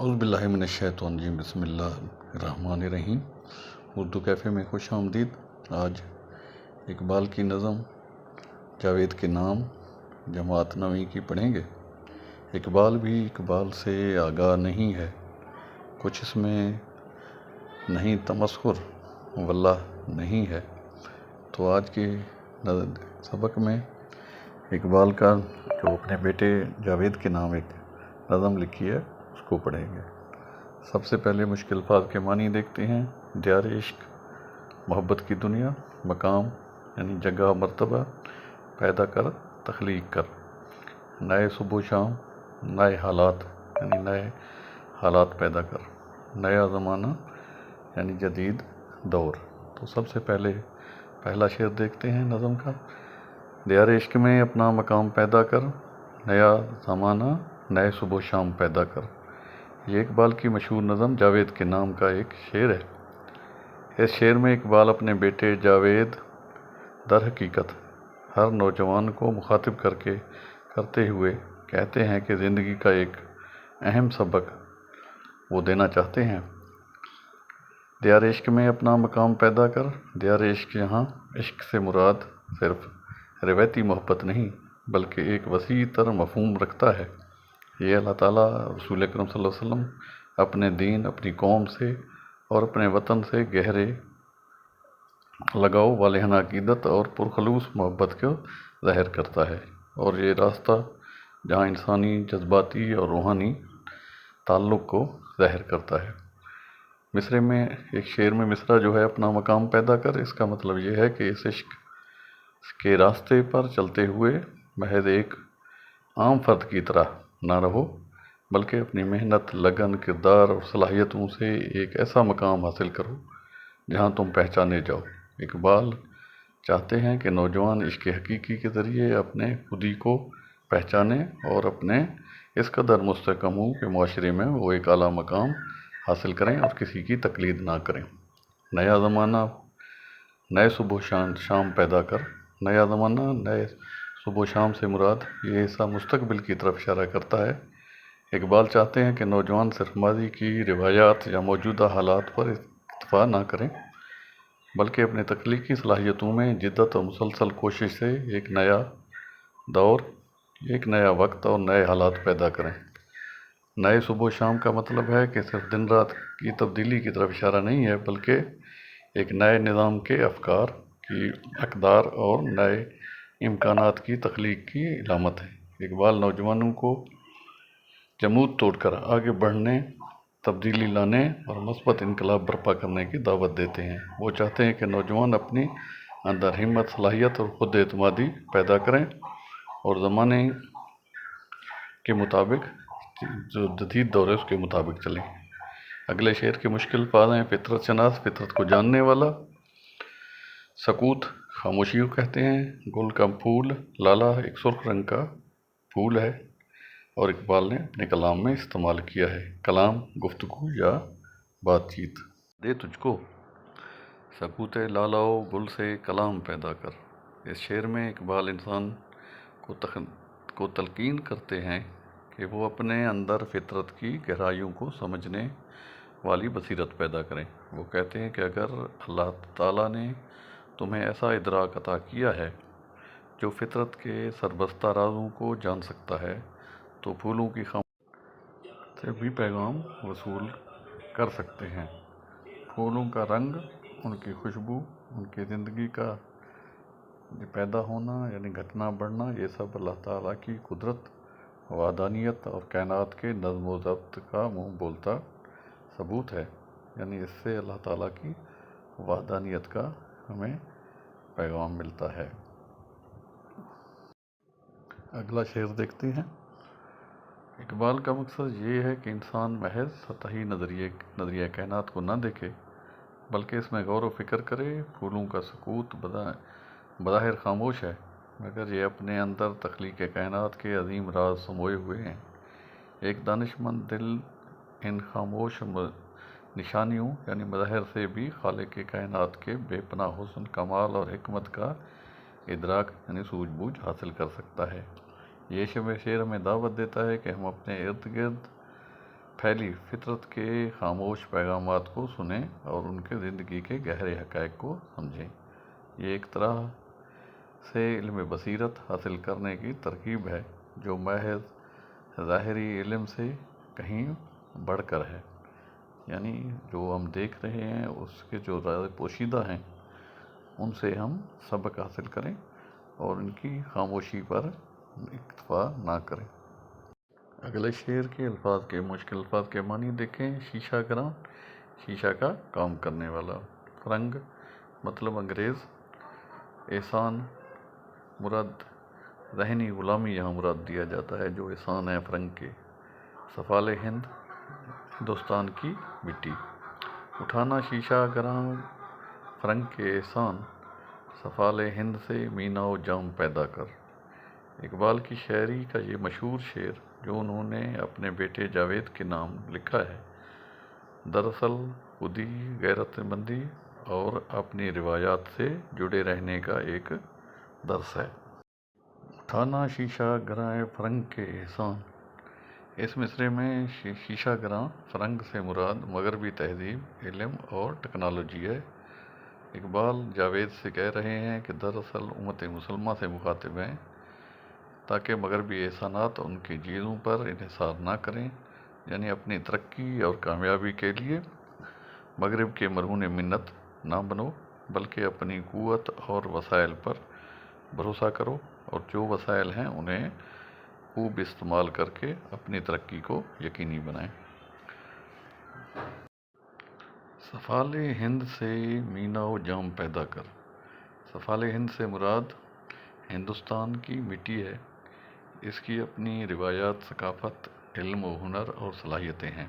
اعوذ باللہ من الشیطان الرجیم، بسم اللہ الرحمن الرحیم۔ اردو کیفے میں خوش آمدید۔ آج اقبال کی نظم جاوید کے نام جماعت نویں کی پڑھیں گے۔ اقبال بھی اقبال سے آگاہ نہیں ہے، کچھ اس میں نہیں تمسخر واللہ نہیں ہے۔ تو آج کے سبق میں اقبال کا جو اپنے بیٹے جاوید کے نام ایک نظم لکھی ہے اس کو پڑھیں گے۔ سب سے پہلے مشکل الفاظ کے معنی دیکھتے ہیں۔ دیار عشق، محبت کی دنیا، مقام یعنی جگہ مرتبہ، پیدا کر تخلیق کر، نئے صبح و شام، نئے حالات یعنی نئے حالات پیدا کر، نیا زمانہ یعنی جدید دور۔ تو سب سے پہلا شعر دیکھتے ہیں نظم کا۔ دیار عشق میں اپنا مقام پیدا کر، نیا زمانہ نئے صبح و شام پیدا کر۔ یہ اقبال کی مشہور نظم جاوید کے نام کا ایک شعر ہے۔ اس شعر میں اقبال اپنے بیٹے جاوید در حقیقت ہر نوجوان کو مخاطب کرتے ہوئے کہتے ہیں کہ زندگی کا ایک اہم سبق وہ دینا چاہتے ہیں۔ دیار عشق میں اپنا مقام پیدا کر۔ دیار عشق، یہاں عشق سے مراد صرف روایتی محبت نہیں بلکہ ایک وسیع تر مفہوم رکھتا ہے۔ یہ اللہ تعالیٰ، رسول اکرم صلی اللہ علیہ وسلم، اپنے دین، اپنی قوم سے اور اپنے وطن سے گہرے لگاؤ، والہانہ عقیدت اور پرخلوص محبت کو ظاہر کرتا ہے، اور یہ راستہ جہاں انسانی جذباتی اور روحانی تعلق کو ظاہر کرتا ہے۔ ایک شعر میں مصرع جو ہے اپنا مقام پیدا کر، اس کا مطلب یہ ہے کہ اس عشق کے راستے پر چلتے ہوئے محض ایک عام فرد کی طرح نہ رہو بلکہ اپنی محنت، لگن، کردار اور صلاحیتوں سے ایک ایسا مقام حاصل کرو جہاں تم پہچانے جاؤ۔ اقبال چاہتے ہیں کہ نوجوان عشق حقیقی کے ذریعے اپنے خودی کو پہچانیں اور اپنے اس قدر مستحکم ہوں کہ معاشرے میں وہ ایک اعلیٰ مقام حاصل کریں اور کسی کی تقلید نہ کریں۔ نیا زمانہ نئے صبح و شام پیدا کر۔ نیا زمانہ نئے صبح و شام سے مراد یہ حصہ مستقبل کی طرف اشارہ کرتا ہے۔ اقبال چاہتے ہیں کہ نوجوان صرف ماضی کی روایات یا موجودہ حالات پر اکتفا نہ کریں بلکہ اپنے تخلیقی صلاحیتوں میں جدت اور مسلسل کوشش سے ایک نیا دور، ایک نیا وقت اور نئے حالات پیدا کریں۔ نئے صبح و شام کا مطلب ہے کہ صرف دن رات کی تبدیلی کی طرف اشارہ نہیں ہے بلکہ ایک نئے نظام کے افکار کی اقدار اور نئے امکانات کی تخلیق کی علامت ہے۔ اقبال نوجوانوں کو جمود توڑ کر آگے بڑھنے، تبدیلی لانے اور مثبت انقلاب برپا کرنے کی دعوت دیتے ہیں۔ وہ چاہتے ہیں کہ نوجوان اپنی اندر ہمت، صلاحیت اور خود اعتمادی پیدا کریں اور زمانے کے مطابق، جو جدید دور ہے اس کے مطابق چلیں۔ اگلے شعر کے مشکل الفاظ ہیں۔ فطرت شناس، فطرت کو جاننے والا۔ سکوت خاموشی کو کہتے ہیں۔ گل کا پھول لالا ایک سرخ رنگ کا پھول ہے اور اقبال نے اپنے کلام میں استعمال کیا ہے۔ کلام، گفتگو یا بات چیت۔ دے تجھ کو سکوت لالاؤ گل سے کلام پیدا کر۔ اس شعر میں اقبال انسان کو تلقین کرتے ہیں کہ وہ اپنے اندر فطرت کی گہرائیوں کو سمجھنے والی بصیرت پیدا کریں۔ وہ کہتے ہیں کہ اگر اللہ تعالیٰ نے تمہیں ایسا ادراک عطا کیا ہے جو فطرت کے سربستہ رازوں کو جان سکتا ہے تو پھولوں کی خاموشی سے بھی پیغام وصول کر سکتے ہیں۔ پھولوں کا رنگ، ان کی خوشبو، ان کی زندگی کا پیدا ہونا یعنی گھٹنا بڑھنا، یہ سب اللہ تعالیٰ کی قدرت، وحدانیت اور کائنات کے نظم و ضبط کا منہ بولتا ثبوت ہے۔ یعنی اس سے اللہ تعالیٰ کی وحدانیت کا ہمیں پیغام ملتا ہے۔ اگلا شعر دیکھتے ہیں۔ اقبال کا مقصد یہ ہے کہ انسان محض سطحی نظریہ کائنات کو نہ دیکھے بلکہ اس میں غور و فکر کرے۔ پھولوں کا سکوت بظاہر خاموش ہے مگر یہ اپنے اندر تخلیق کائنات کے عظیم راز سموئے ہوئے ہیں۔ ایک دانشمند دل ان خاموش نشانیوں یعنی مظاہر سے بھی خالق کائنات کے بے پناہ حسن، کمال اور حکمت کا ادراک یعنی سوجھ بوجھ حاصل کر سکتا ہے۔ یہ شعر ہمیں دعوت دیتا ہے کہ ہم اپنے ارد گرد پھیلی فطرت کے خاموش پیغامات کو سنیں اور ان کے زندگی کے گہرے حقائق کو سمجھیں۔ یہ ایک طرح سے علم بصیرت حاصل کرنے کی ترکیب ہے جو محض ظاہری علم سے کہیں بڑھ کر ہے، یعنی جو ہم دیکھ رہے ہیں اس کے جو راز پوشیدہ ہیں ان سے ہم سبق حاصل کریں اور ان کی خاموشی پر اکتفا نہ کریں۔ اگلے شعر کے الفاظ کے مشکل الفاظ کے معنی دیکھیں۔ شیشہ گراں، شیشہ کا کام کرنے والا۔ فرنگ مطلب انگریز۔ احسان مراد ذہنی غلامی یہاں مراد دیا جاتا ہے جو احسان ہے فرنگ کے۔ سفال ہند ہندوستان کی مٹی۔ اٹھانا شیشہ گراں فرنگ کے احسان، سفال ہند سے مینا و جام پیدا کر۔ اقبال کی شاعری کا یہ مشہور شعر جو انہوں نے اپنے بیٹے جاوید کے نام لکھا ہے، دراصل خودی، غیرت مندی اور اپنی روایات سے جڑے رہنے کا ایک درس ہے۔ اٹھانا شیشہ گراں فرنگ کے احسان۔ اس مصرعے میں شیشہ گراں فرنگ سے مراد مغربی تہذیب، علم اور ٹیکنالوجی ہے۔ اقبال جاوید سے کہہ رہے ہیں کہ دراصل امت مسلمہ سے مخاطب ہیں تاکہ مغربی احسانات ان کی چیزوں پر انحصار نہ کریں، یعنی اپنی ترقی اور کامیابی کے لیے مغرب کے مرہون منت نہ بنو، بلکہ اپنی قوت اور وسائل پر بھروسہ کرو اور جو وسائل ہیں انہیں خوب استعمال کر کے اپنی ترقی کو یقینی بنائیں۔ سفال ہند سے مینا و جام پیدا کر۔ سفال ہند سے مراد ہندوستان کی مٹی ہے، اس کی اپنی روایات، ثقافت، علم و ہنر اور صلاحیتیں ہیں۔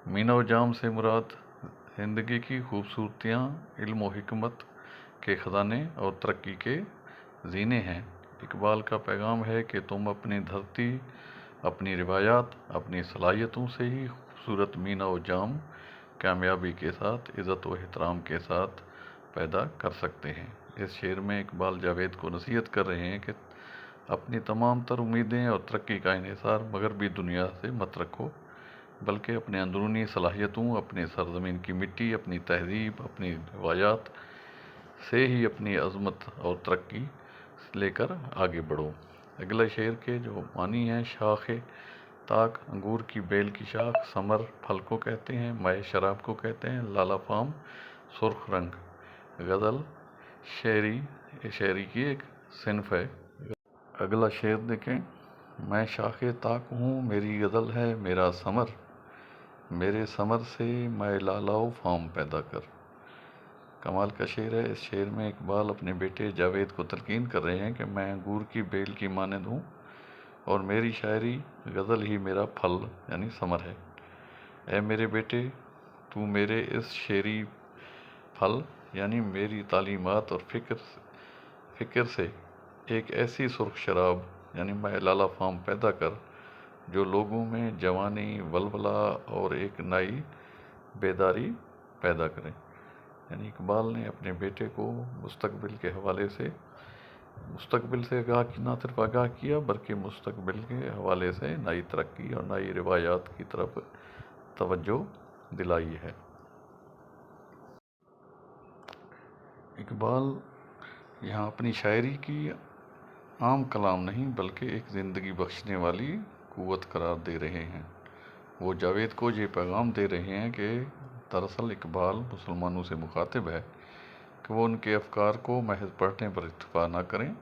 مینا و جام سے مراد زندگی کی خوبصورتیاں، علم و حکمت کے خزانے اور ترقی کے زینے ہیں۔ اقبال کا پیغام ہے کہ تم اپنی دھرتی، اپنی روایات، اپنی صلاحیتوں سے ہی خوبصورت مینا و جام کامیابی کے ساتھ، عزت و احترام کے ساتھ پیدا کر سکتے ہیں۔ اس شعر میں اقبال جاوید کو نصیحت کر رہے ہیں کہ اپنی تمام تر امیدیں اور ترقی کا انحصار مغربی دنیا سے مت رکھو، بلکہ اپنے اندرونی صلاحیتوں، اپنی سرزمین کی مٹی، اپنی تہذیب، اپنی روایات سے ہی اپنی عظمت اور ترقی لے کر آگے بڑھو۔ اگلے شعر کے جو معنی ہیں، شاخ طاق انگور کی بیل کی شاخ، ثمر پھل کو کہتے ہیں، مے شراب کو کہتے ہیں، لالا فام سرخ رنگ۔ غزل شاعری کی ایک صنف ہے۔ اگلا شعر دیکھیں۔ میں شاخ طاق ہوں، میری غزل ہے میرا ثمر، میرے ثمر سے میں لالا و فام پیدا کر۔ کمال کا شعر ہے۔ اس شعر میں اقبال اپنے بیٹے جاوید کو تلقین کر رہے ہیں کہ میں انگور کی بیل کی مانند ہوں اور میری شاعری غزل ہی میرا پھل یعنی ثمر ہے۔ اے میرے بیٹے، تو میرے اس شعری پھل یعنی میری تعلیمات اور فکر سے ایک ایسی سرخ شراب یعنی میں لالا فام پیدا کر جو لوگوں میں جوانی، ولولہ اور ایک نئی بیداری پیدا کرے۔ یعنی اقبال نے اپنے بیٹے کو مستقبل کے حوالے سے نہ صرف آگاہ کیا بلکہ مستقبل کے حوالے سے نئی ترقی اور نئی روایات کی طرف توجہ دلائی ہے۔ اقبال یہاں اپنی شاعری کی عام کلام نہیں بلکہ ایک زندگی بخشنے والی قوت قرار دے رہے ہیں۔ وہ جاوید کو یہ پیغام دے رہے ہیں کہ دراصل اقبال مسلمانوں سے مخاطب ہے کہ وہ ان کے افکار کو محض پڑھنے پر اکتفا نہ کریں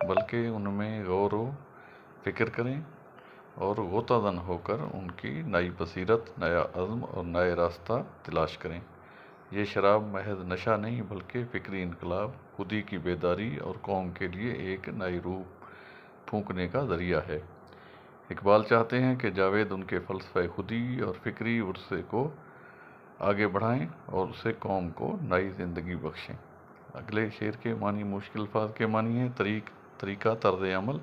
بلکہ ان میں غور و فکر کریں اور غوطہ زن ہو کر ان کی نئی بصیرت، نیا عزم اور نئے راستہ تلاش کریں۔ یہ شراب محض نشہ نہیں بلکہ فکری انقلاب، خودی کی بیداری اور قوم کے لیے ایک نئی روح پھونکنے کا ذریعہ ہے۔ اقبال چاہتے ہیں کہ جاوید ان کے فلسفہ خودی اور فکری ورثے کو آگے بڑھائیں اور اسے قوم کو نئی زندگی بخشیں۔ اگلے شعر کے معنی مشکل الفاظ کے معنی ہیں۔ طریقہ طرز عمل،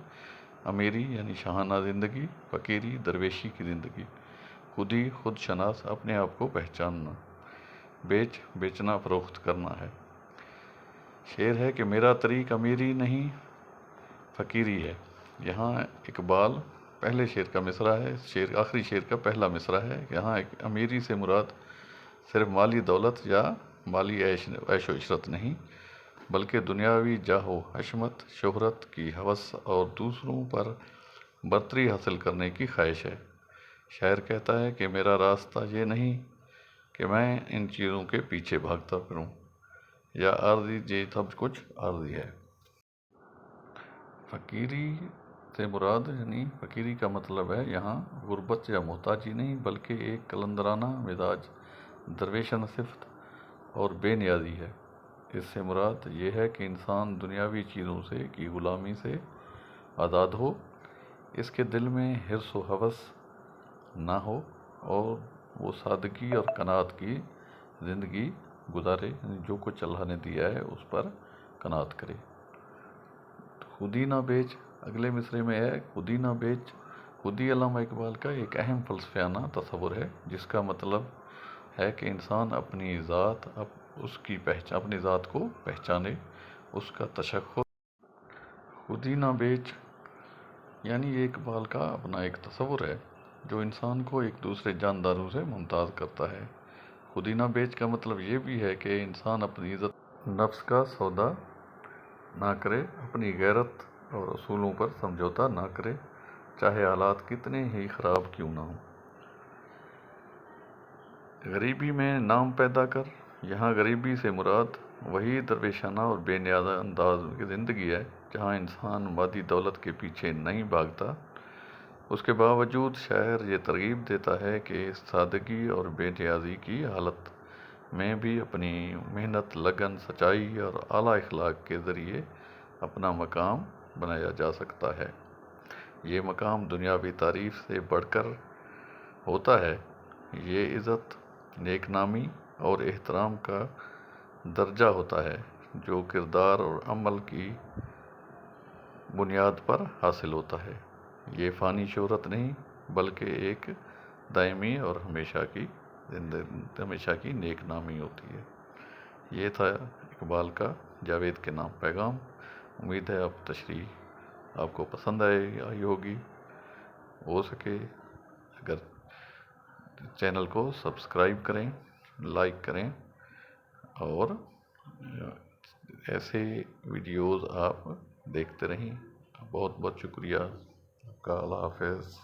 امیری یعنی شاہانہ زندگی، فقیری درویشی کی زندگی، خودی خود شناس اپنے آپ کو پہچاننا، بیچنا فروخت کرنا ہے۔ شعر ہے کہ میرا طریق امیری نہیں فقیری ہے۔ یہاں اقبال پہلے شعر کا مصرع ہے، آخری شعر کا پہلا مصرع ہے۔ یہاں ایک امیری سے مراد صرف مالی دولت یا مالی عیش و عشرت نہیں، بلکہ دنیاوی جاہ و حشمت، شہرت کی ہوس اور دوسروں پر برتری حاصل کرنے کی خواہش ہے۔ شاعر کہتا ہے کہ میرا راستہ یہ نہیں کہ میں ان چیزوں کے پیچھے بھاگتا پھروں، یا عارضی، یہ سب کچھ عارضی ہے۔ فقیری سے مراد، یعنی فقیری کا مطلب ہے یہاں غربت یا محتاجی نہیں، بلکہ ایک قلندرانہ مزاج، درویشانہ صفت اور بے نیازی ہے۔ اس سے مراد یہ ہے کہ انسان دنیاوی چیزوں کی غلامی سے آزاد ہو، اس کے دل میں حرص و ہوس نہ ہو، اور وہ سادگی اور قناعت کی زندگی گزارے، یعنی جو کچھ اللہ نے دیا ہے اس پر قناعت کرے۔ خودی نہ بیچ اگلے مصرے میں ہے، خودی نہ بیچ۔ خودی علامہ اقبال کا ایک اہم فلسفیانہ تصور ہے، جس کا مطلب ہے کہ انسان اپنی ذات کو پہچانے، اس کا تشخص۔ خودی نہ بیچ یعنی یہ اقبال کا اپنا ایک تصور ہے جو انسان کو ایک دوسرے جانداروں سے ممتاز کرتا ہے۔ خودی نہ بیچ کا مطلب یہ بھی ہے کہ انسان اپنی عزت نفس کا سودا نہ کرے، اپنی غیرت اور اصولوں پر سمجھوتا نہ کرے، چاہے حالات کتنے ہی خراب کیوں نہ ہوں۔ غریبی میں نام پیدا کر، یہاں غریبی سے مراد وہی درویشانہ اور بے نیاز انداز کی زندگی ہے جہاں انسان مادی دولت کے پیچھے نہیں بھاگتا۔ اس کے باوجود شاعر یہ ترغیب دیتا ہے کہ اس سادگی اور بے نیازی کی حالت میں بھی اپنی محنت، لگن، سچائی اور اعلیٰ اخلاق کے ذریعے اپنا مقام بنایا جا سکتا ہے۔ یہ مقام دنیاوی تعریف سے بڑھ کر ہوتا ہے، یہ عزت، نیک نامی اور احترام کا درجہ ہوتا ہے جو کردار اور عمل کی بنیاد پر حاصل ہوتا ہے۔ یہ فانی شہرت نہیں، بلکہ ایک دائمی اور ہمیشہ کی نیک نامی ہوتی ہے۔ یہ تھا اقبال کا جاوید کے نام پیغام۔ امید ہے تشریح آپ کو پسند آئی ہوگی۔ ہو سکے اگر چینل کو سبسکرائب کریں، لائک کریں، اور ایسے ویڈیوز آپ دیکھتے رہیں۔ بہت بہت شکریہ آپ کا۔ اللہ حافظ۔